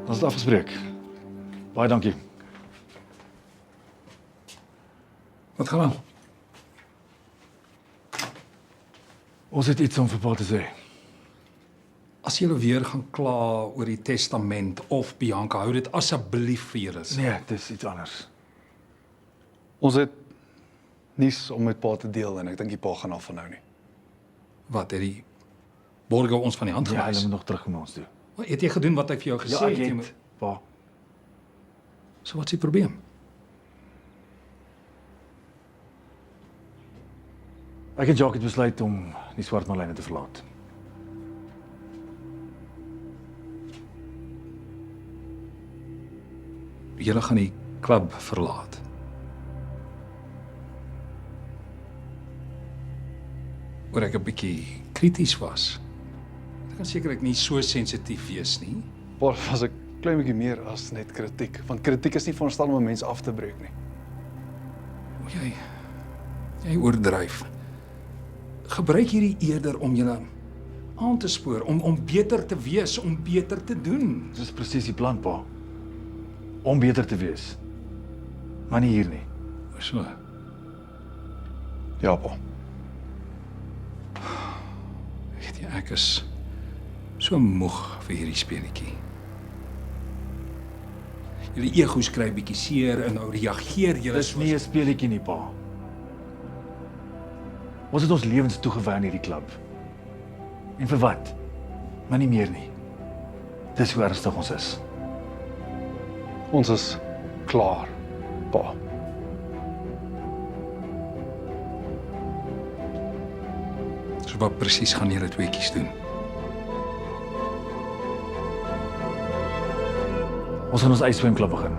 Ons het afgespreek. Baie dankie. Wat gaan aan? Ons het iets om vir pa te sê. As julle weer gaan kla oor die testament of Bianca, hou dit asseblief vir julle. Nee, dis iets anders. Ons het nuus om met pa te deel en ek dink die pa gaan af van nou nie. Wat het die borge ons van die hand Ja, gewys? hulle moet nog terug na ons toe. Wat het jy gedoen wat ek vir jou gesê Ja, ek Jy het, moet- pa. So wat is die probleem? Ek en Jacques het besluit om die Swart Marline te verlaat. Julle gaan die klub verlaat. Oor ek 'n bietjie krities was. Ek kan sekerlik nie so sensitief wees nie. Pa, dit was 'n klein bietjie meer as net kritiek, want kritiek is nie veronderstel om 'n mens af te breek nie. O, jy oordryf. Gebruik hierdie eerder om julle aan te spoor, om beter te wees, om beter te doen. Dis presies die plan, pa. Om beter te wees. Maar nie hier nie. So, Ja, pa. weet jy, ek is so moeg vir hierdie speletjie. Julle egos kry bietjie seer en nou reageer julle Dis nie 'n speletjie nie, pa. Ons het ons lewens toegewy aan hierdie klub. En vir wat? Maar nie meer nie. Dis hoe ernstig ons is. Ons is klaar, pa. So wat presies gaan julle tweeetjies doen? Ons gaan ons eie swemklub begin.